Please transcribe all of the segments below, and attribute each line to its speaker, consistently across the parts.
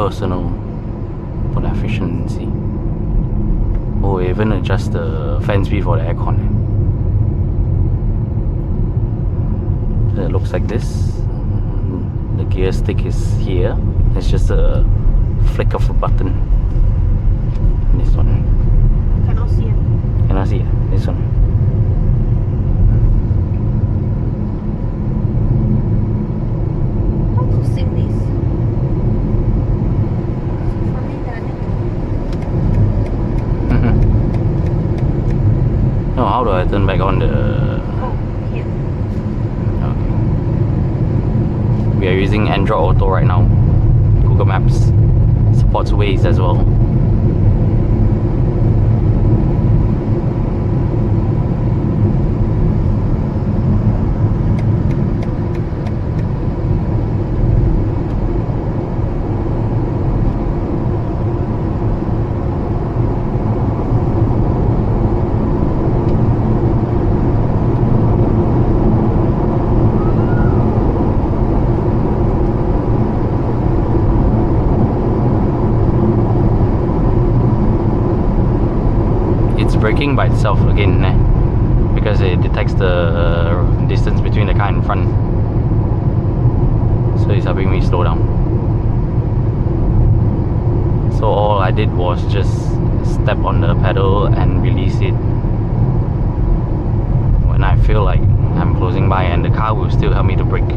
Speaker 1: personal for the efficiency. Oh, even adjust the fan speed for the aircon. So it looks like this. The gear stick is here. It's just a flick of a button. This one.
Speaker 2: Cannot see it.
Speaker 1: Cannot see it. This one.
Speaker 2: How to sing this? Funny that.
Speaker 1: No, how do I turn back on the...
Speaker 2: Oh, here.
Speaker 1: Okay. We are using Android Auto right now. Google Maps supports Waze as well. Braking by itself again, because it detects the distance between the car in front, so it's helping me slow down. So all I did was just step on the pedal and release it when I feel like I'm closing by, and the car will still help me to brake.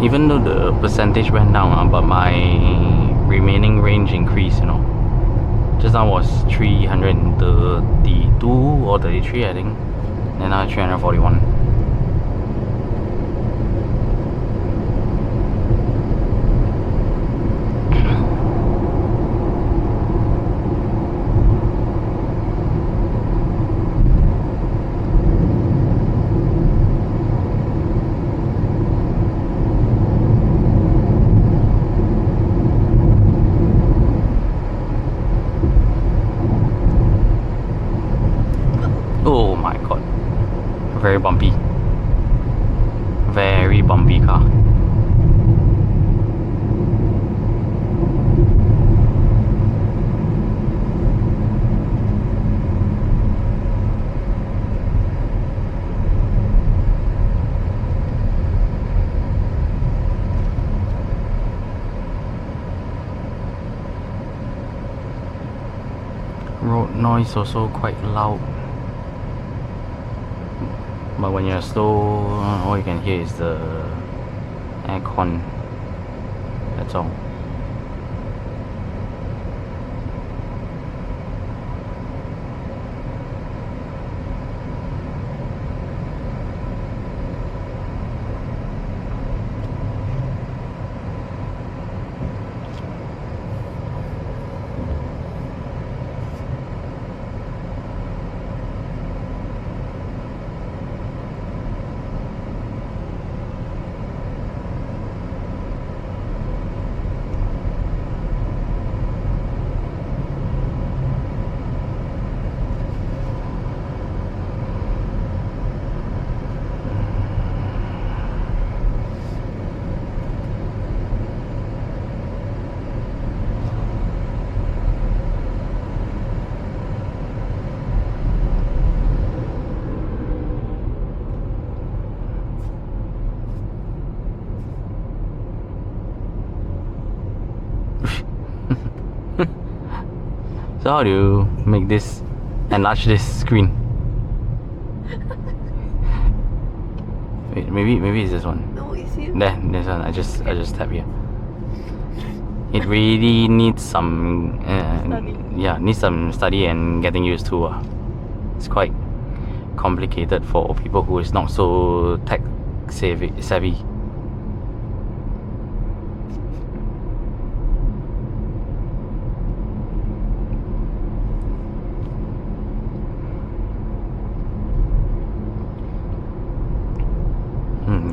Speaker 1: Even though the percentage went down, but my remaining range increased, you know. Just now was 332 or 33, I think. And now it's 341. Oh my god. Very bumpy. Very bumpy car. Road noise also quite loud. But when you're slow, all you can hear is the aircon. That's all. So how do you make this, enlarge this screen? Wait, maybe it's this one.
Speaker 2: No, it's you.
Speaker 1: There, this one. I just tap here. It really needs some
Speaker 2: Study.
Speaker 1: yeah, needs some study and getting used to. It's quite complicated for people who is not so tech savvy.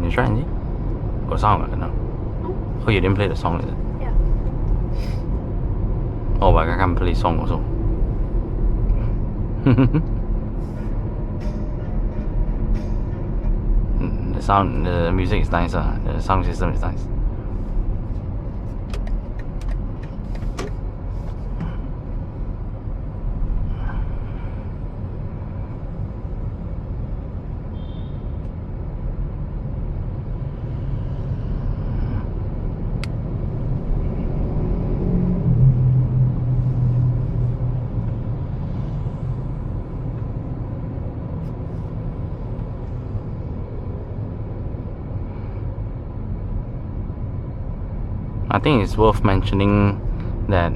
Speaker 1: You try and see? Got sound no? Oh, you didn't play the song, is it?
Speaker 2: Yeah.
Speaker 1: Oh, but I can't play song also. The music is nice. The sound system is nice. I think it's worth mentioning that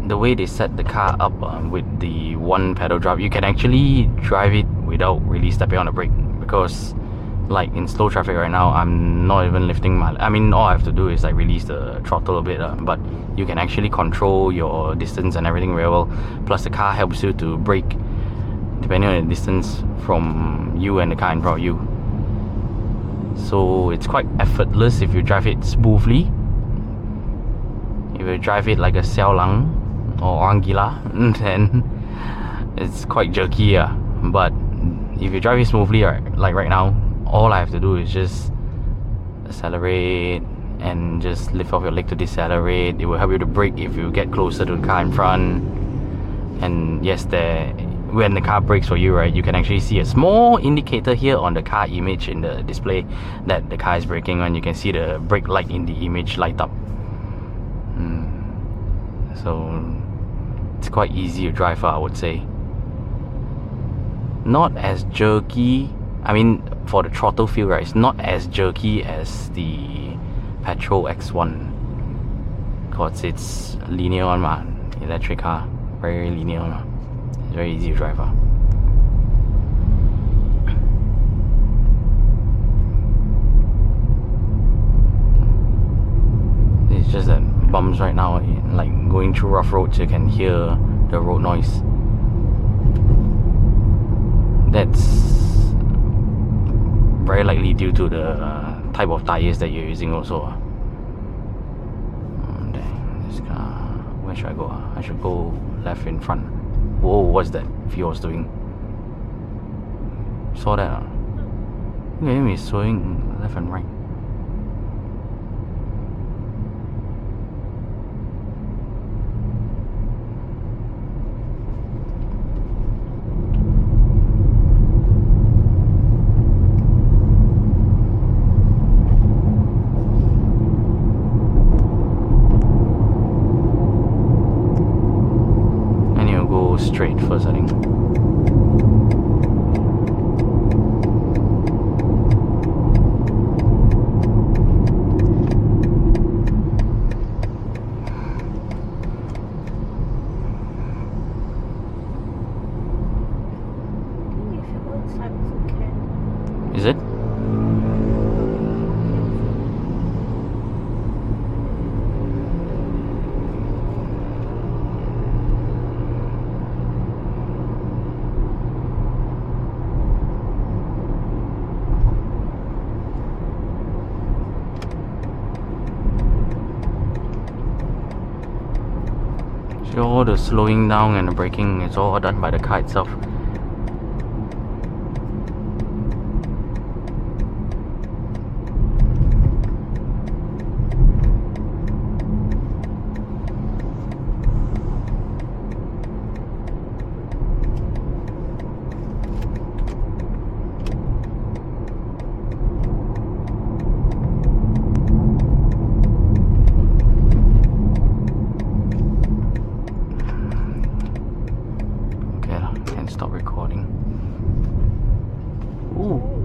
Speaker 1: the way they set the car up with the one pedal drive, you can actually drive it without really stepping on the brake, because like in slow traffic right now, I'm not even lifting my, I mean, all I have to do is like release the throttle a bit, but you can actually control your distance and everything very well. Plus the car helps you to brake depending on the distance from you and the car in front of you. So it's quite effortless if you drive it smoothly. If you drive it like a Xiao Lang or Orang Gila, then it's quite jerky. But if you drive it smoothly, like right now, all I have to do is just accelerate and just lift off your leg to decelerate. It will help you to brake if you get closer to the car in front. And yes, when the car brakes for you, right, you can actually see a small indicator here on the car image in the display that the car is braking, and you can see the brake light in the image light up. So it's quite easy to drive, I would say. Not as jerky, I mean, for the throttle feel, right, it's not as jerky as the petrol X1, because it's linear one, electric car, very linear one. It's very easy to drive. It's just that bumps right now, like going through rough roads, you can hear the road noise. That's very likely due to the type of tires that you're using also. Dang, this car, where should I go? I should go left in front. Whoa, what's that Fior's doing? Saw that? Look at him, he's swinging left and right. Straight first, I think. Is it? So all the slowing down and the braking is all done by the car itself. Ooh.